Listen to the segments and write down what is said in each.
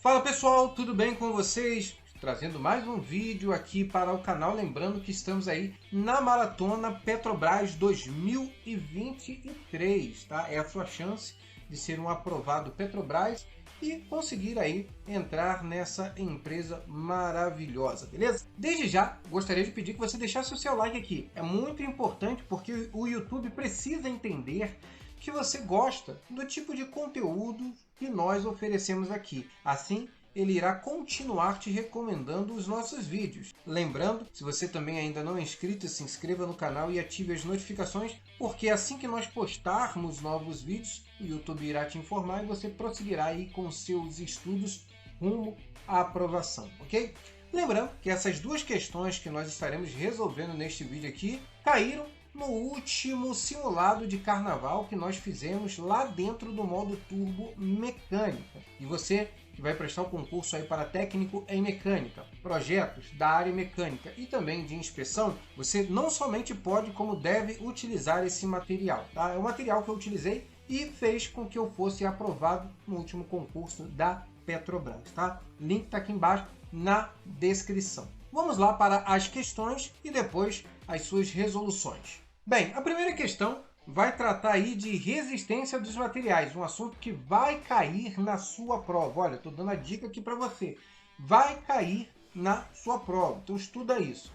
Fala pessoal, tudo bem com vocês? Trazendo mais um vídeo aqui para o canal, lembrando que estamos aí na Maratona Petrobras 2023, tá? É a sua chance de ser um aprovado Petrobras e conseguir aí entrar nessa empresa maravilhosa, beleza? Desde já, gostaria de pedir que você deixasse o seu like aqui. É muito importante porque o YouTube precisa entender que você gosta do tipo de conteúdo que nós oferecemos aqui. Assim, ele irá continuar te recomendando os nossos vídeos. Lembrando, se você também ainda não é inscrito, se inscreva no canal e ative as notificações, porque assim que nós postarmos novos vídeos, o YouTube irá te informar e você prosseguirá aí com seus estudos rumo à aprovação, ok? Lembrando que essas duas questões que nós estaremos resolvendo neste vídeo aqui caíram no último simulado de carnaval que nós fizemos lá dentro do modo Turbo Mecânica. E você que vai prestar o concurso aí para técnico em mecânica, projetos da área mecânica e também de inspeção, você não somente pode, como deve utilizar esse material, tá? É o material que eu utilizei e fez com que eu fosse aprovado no último concurso da Petrobras, tá? Link está aqui embaixo na descrição. Vamos lá para as questões e depois as suas resoluções. Bem, a primeira questão vai tratar aí de resistência dos materiais, um assunto que vai cair na sua prova. Olha, estou dando a dica aqui para você. Vai cair na sua prova, então estuda isso.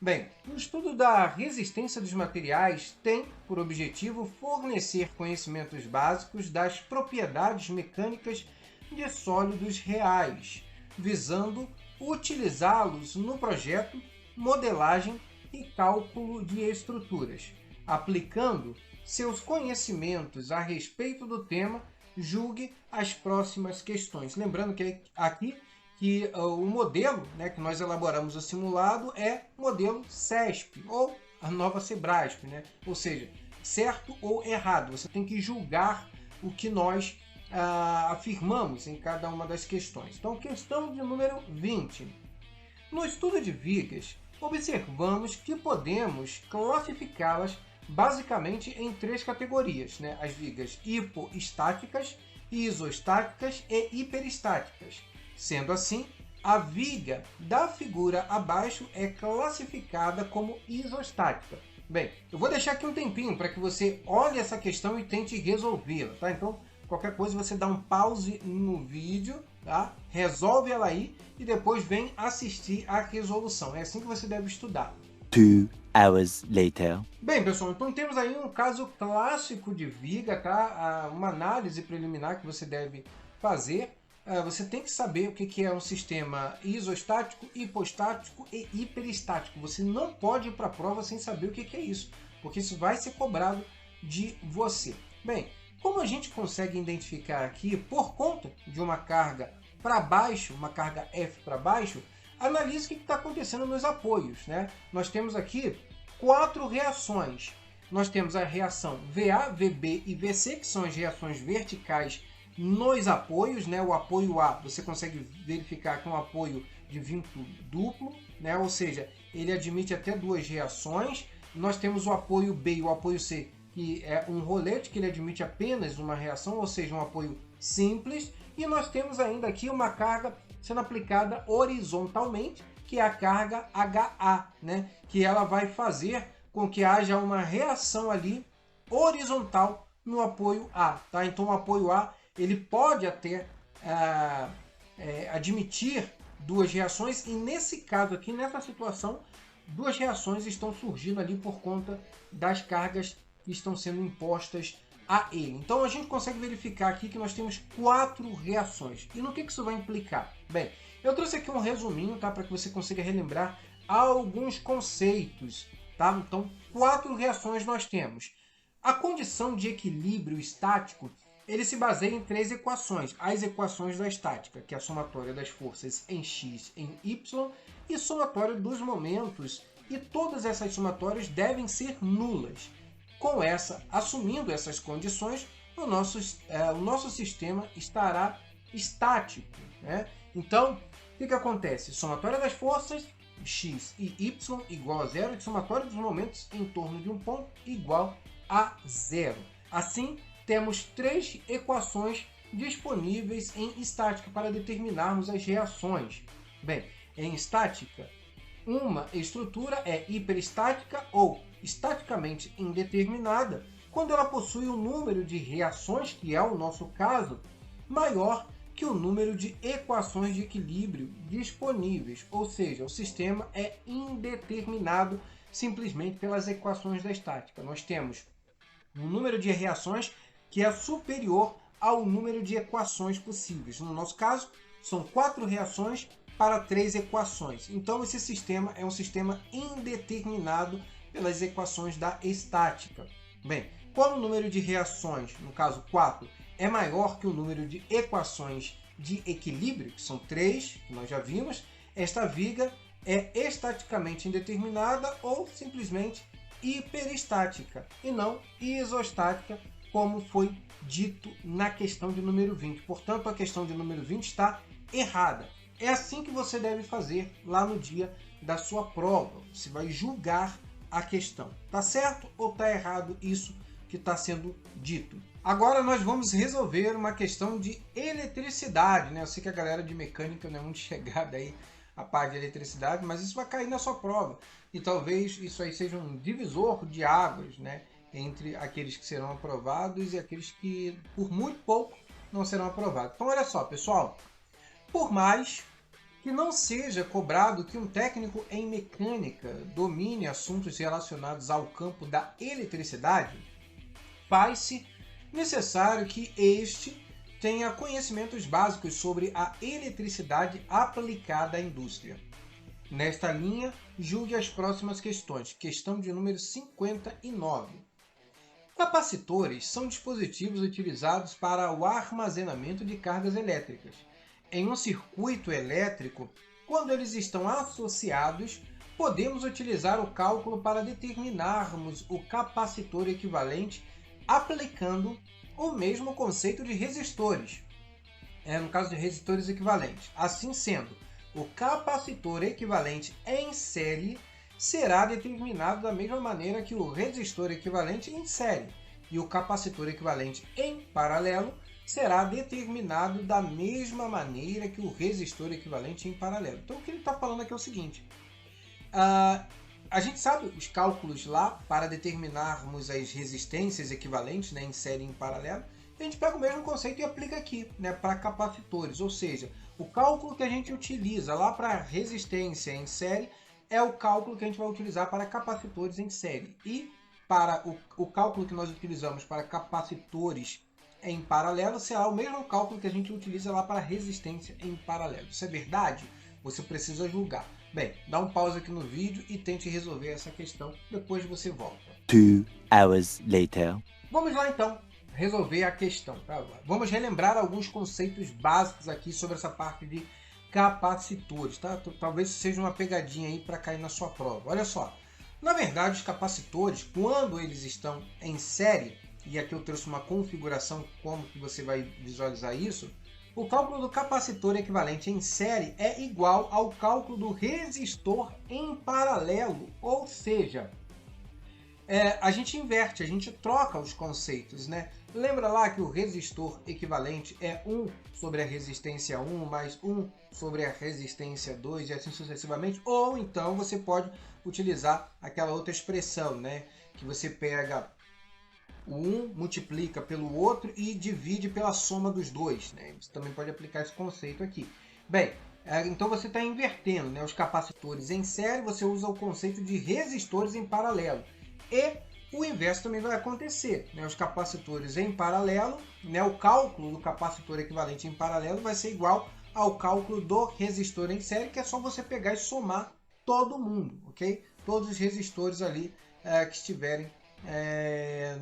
Bem, o estudo da resistência dos materiais tem por objetivo fornecer conhecimentos básicos das propriedades mecânicas de sólidos reais, visando utilizá-los no projeto, modelagem e cálculo de estruturas. Aplicando seus conhecimentos a respeito do tema, julgue as próximas questões. Lembrando que aqui que o modelo, né, que nós elaboramos o simulado é modelo CESP ou a nova Sebrasp, né? Ou seja, certo ou errado. Você tem que julgar o que nós afirmamos em cada uma das questões. Então, questão de número 20. No estudo de vigas, observamos que podemos classificá-las basicamente em três categorias, né? As vigas hipoestáticas, isostáticas e hiperestáticas. Sendo assim, a viga da figura abaixo é classificada como isostática. Bem, eu vou deixar aqui um tempinho para que você olhe essa questão e tente resolvê-la, tá? Então, qualquer coisa você dá um pause no vídeo, tá? Resolve ela aí e depois vem assistir a resolução. É assim que você deve estudar. 2 hours later. Bem, pessoal, então temos aí um caso clássico de viga, tá? Uma análise preliminar que você deve fazer. Você tem que saber o que é um sistema isostático, hipostático e hiperestático. Você não pode ir para a prova sem saber o que é isso, porque isso vai ser cobrado de você. Bem, como a gente consegue identificar aqui, por conta de uma carga para baixo, uma carga F para baixo, analise o que está acontecendo nos apoios, né? Nós temos aqui 4 reações. Nós temos a reação VA, VB e VC, que são as reações verticais nos apoios, né? O apoio A, você consegue verificar que é um apoio de vínculo duplo, né? Ou seja, ele admite até 2 reações. Nós temos o apoio B e o apoio C, que é um rolete, que ele admite apenas uma reação, ou seja, um apoio simples. E nós temos ainda aqui uma carga sendo aplicada horizontalmente, que é a carga HA, né? Que ela vai fazer com que haja uma reação ali horizontal no apoio A. Tá? Então o apoio A ele pode até admitir 2 reações, e nesse caso aqui, nessa situação, 2 reações estão surgindo ali por conta das cargas que estão sendo impostas a ele. Então a gente consegue verificar aqui que nós temos 4 reações. E no que isso vai implicar? Bem, eu trouxe aqui um resuminho, tá, para que você consiga relembrar alguns conceitos. Tá? Então, 4 reações nós temos. A condição de equilíbrio estático, ele se baseia em 3 equações. As equações da estática, que é a somatória das forças em X em Y, e somatória dos momentos. E todas essas somatórias devem ser nulas. Com assumindo essas condições, o nosso sistema estará estático, né? Então, o que acontece? Somatória das forças, x e y igual a zero, e somatória dos momentos em torno de um ponto igual a zero. Assim, temos 3 equações disponíveis em estática para determinarmos as reações. Bem, em estática, uma estrutura é hiperestática ou estaticamente indeterminada quando ela possui um número de reações, que é o nosso caso, maior que o número de equações de equilíbrio disponíveis, ou seja, o sistema é indeterminado simplesmente pelas equações da estática. Nós temos um número de reações que é superior ao número de equações possíveis. No nosso caso, são 4 reações para 3 equações. Então, esse sistema é um sistema indeterminado pelas equações da estática. Bem, quando o número de reações, no caso 4, é maior que o número de equações de equilíbrio, que são 3, que nós já vimos, esta viga é estaticamente indeterminada ou simplesmente hiperestática e não isostática, como foi dito na questão de número 20. Portanto, a questão de número 20 está errada. É assim que você deve fazer lá no dia da sua prova. Você vai julgar a questão. Tá certo ou tá errado isso que está sendo dito? Agora nós vamos resolver uma questão de eletricidade, né? Eu sei que a galera de mecânica não é muito chegada aí à parte de eletricidade, mas isso vai cair na sua prova. E talvez isso aí seja um divisor de águas, né? Entre aqueles que serão aprovados e aqueles que, por muito pouco, não serão aprovados. Então, olha só, pessoal. Por mais que não seja cobrado que um técnico em mecânica domine assuntos relacionados ao campo da eletricidade, faz-se necessário que este tenha conhecimentos básicos sobre a eletricidade aplicada à indústria. Nesta linha, julgue as próximas questões. Questão de número 59. Capacitores são dispositivos utilizados para o armazenamento de cargas elétricas. Em um circuito elétrico, quando eles estão associados, podemos utilizar o cálculo para determinarmos o capacitor equivalente aplicando o mesmo conceito de resistores, no caso de resistores equivalentes. Assim sendo, o capacitor equivalente em série será determinado da mesma maneira que o resistor equivalente em série, e o capacitor equivalente em paralelo será determinado da mesma maneira que o resistor equivalente em paralelo. Então, o que ele está falando aqui é o seguinte: a gente sabe os cálculos lá para determinarmos as resistências equivalentes, né, em série e em paralelo. A gente pega o mesmo conceito e aplica aqui, né, para capacitores, ou seja, o cálculo que a gente utiliza lá para resistência em série é o cálculo que a gente vai utilizar para capacitores em série. E para o cálculo que nós utilizamos para capacitores em paralelo será o mesmo cálculo que a gente utiliza lá para resistência em paralelo. Isso é verdade? Você precisa julgar. Bem, dá um pause aqui no vídeo e tente resolver essa questão. Depois você volta. 2 hours later. Vamos lá então resolver a questão. Tá? Vamos relembrar alguns conceitos básicos aqui sobre essa parte de capacitores. Tá? Talvez seja uma pegadinha aí para cair na sua prova. Olha só. Na verdade, os capacitores, quando eles estão em série, e aqui eu trouxe uma configuração como que você vai visualizar isso, o cálculo do capacitor equivalente em série é igual ao cálculo do resistor em paralelo, ou seja, a gente inverte, a gente troca os conceitos, né? Lembra lá que o resistor equivalente é 1 sobre a resistência 1 mais 1 sobre a resistência 2 e assim sucessivamente, ou então você pode utilizar aquela outra expressão, né? Que você pega o um multiplica pelo outro e divide pela soma dos dois, né? Você também pode aplicar esse conceito aqui. Bem, então você está invertendo, né? Os capacitores em série, você usa o conceito de resistores em paralelo. E o inverso também vai acontecer, né? Os capacitores em paralelo, né? O cálculo do capacitor equivalente em paralelo vai ser igual ao cálculo do resistor em série, que é só você pegar e somar todo mundo, ok? Todos os resistores ali que estiverem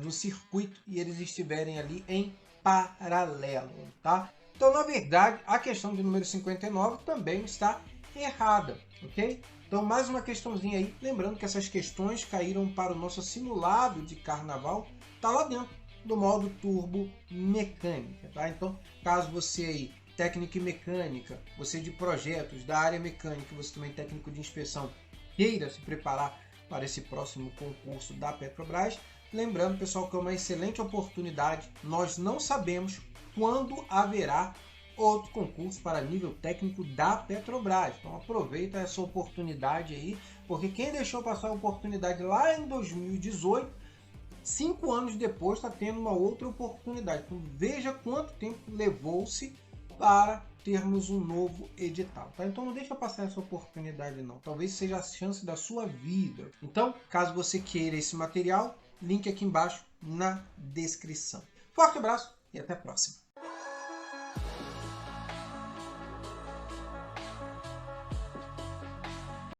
no circuito e eles estiverem ali em paralelo, tá? Então, na verdade, a questão de número 59 também está errada, ok? Então, mais uma questãozinha aí, lembrando que essas questões caíram para o nosso simulado de carnaval, tá lá dentro do modo turbo mecânica, tá? Então, caso você aí, técnico em mecânica, você de projetos da área mecânica, você também técnico de inspeção, queira se preparar para esse próximo concurso da Petrobras. Lembrando, pessoal, que é uma excelente oportunidade. Nós não sabemos quando haverá outro concurso para nível técnico da Petrobras. Então aproveita essa oportunidade aí, porque quem deixou passar a oportunidade lá em 2018, 5 anos depois está tendo uma outra oportunidade. Então veja quanto tempo levou-se para termos um novo edital, tá? Então não deixa passar essa oportunidade não. Talvez seja a chance da sua vida. Então, caso você queira esse material, link aqui embaixo na descrição. Forte abraço e até a próxima.